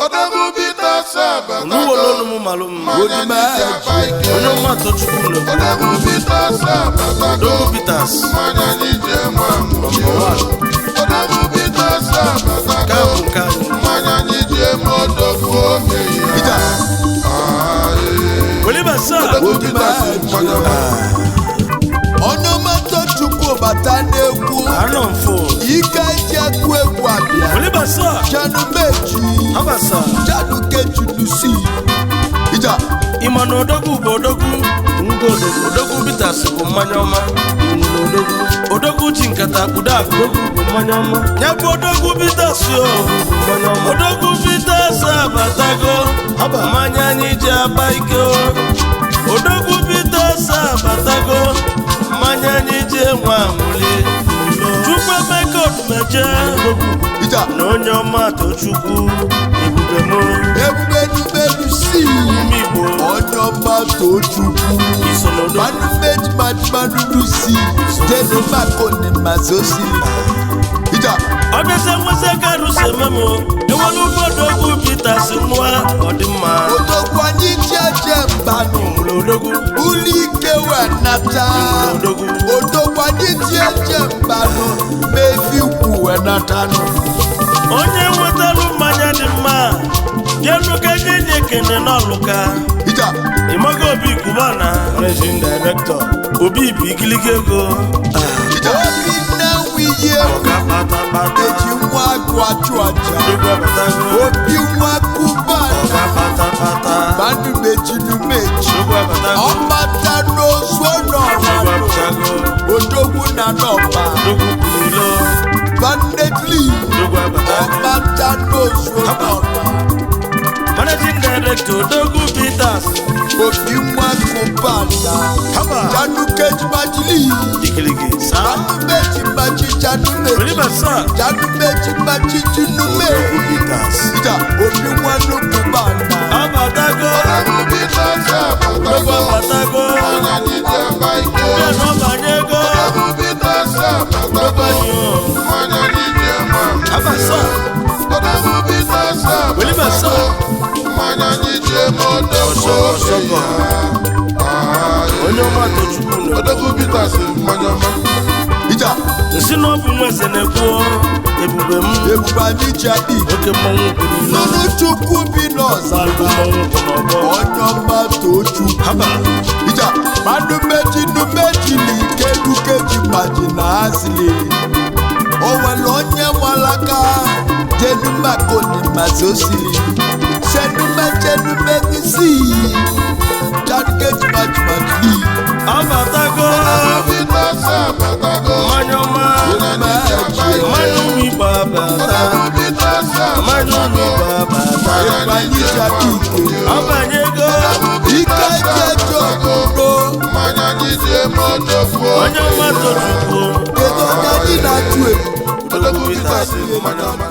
Odogwu Peter Sabata. Nuwolo malum. Odumeje. Onyeoma Tochukwu. Odogwu Peter Sabata. Odogwu Peters. Manya nije mwamu. Odogwu Peter Sabata. Kamu kanu. Manya nije Odogwu Odumeje. Oliver sir. Odogwu Peter Sabata. Onyeoma Tochukwu bata n'egwu Anonfo. ike ji ekwu egwu abịa Oliver sir. Janumeji Abasa. Janukeji Lucy ija Imano Odogwu bụ Odogwu. Ngo Odogwu Peters bụ mmanya ọma. Odogwu ji nkata kpudo akụ bụ mmanya ọma. Ya bụ Odogwu Peters yo. Odogwu Peters abatago. Mmanya anyị ji aba ike. Odogwu Peters abatago. Mmanya anyị ji enwe amụli. Chukwu emeka Odumeje. ija Na Onyeoma Tochukwu. ebube Lucy Igbo. Onyeoma Tochukwu Isolodo. Manu Lucy Jenu Makoni Mazosi ija Ọdịsa nwesa karụ sememo. Ewelu Odogwu Peters nwa ọdịmma. Odogwu anyị ji eje mbanụ Odogwu. Ulike wenata Odogwu. Odogwu anyị ji eje mbanụ mefikwu wenatanụ Onye nwetalụ mmanya dị mma. Jeluka nye ekene n'ọlụka. ija Imago Obi Kubana. Managing Director. Obi Bigiliga ego. obi na-enwiye Ọga patapata. eji nwa agụ achụ aja Odogwu abatago. obi nwa kubana Ọga patapata. Manu meji Odogwu abatago. ọmata n'ozu Odogwu ọnọrọ abatago. Odogwu na nọba Odogwu Kulilo. bandedli Odogwu abatago. ọmata n'ozu ọnọrọ Managing Director Odogwu Peters. obi nwa kubana Haba. Janukeji Majili Dikiligi. Sa. Janumeji Janumeji Oliver sir. Janumeji Junume Odogwu Peters. ija obi nwa kubana Abatago. Odogwu Peter Sabata. Odogwu abatago. Manya nije Baike. Bẹ́ẹ̀ náà bànyego. Odogwu Peter Sabata. Banyo. Manya nije mwamu. Abasa. Odogwu Peter Sabata. Oliver sir. Manya nije Odogwu Odumeje. Onyeoma Tochukwu. Odogwu Peter mmanya ọma. ija Nsi na ọ bụ nwa eze na-ekwu ebube m. ebube anyị ji adị Oke mmọnwụ kwuru ilu. nụnụ Chukwu bi n'ọzara Mmọnwụ kwụ n'ọgbọ. Onyeoma Tochukwu Haba. ija Manu meji n'ikelukeji maji na asili o nwere onye nwalaka Jenu Makoni Mazosili Jenume gisi Janukeji maji Abatago. Peter Sabata. Mmanya ọma. Odumeje Mmanya ụmụ Igbo abata. Peter Sabata. Mmanya ụmụ Igbo abata. ebube anyị ji adị ike Abanyego. ike jeje obodo Manya nije Odogwu Onyeoma Tochukwu. kedu onye anyị na-atụ egwu Odogwu Peters mmanya ọma.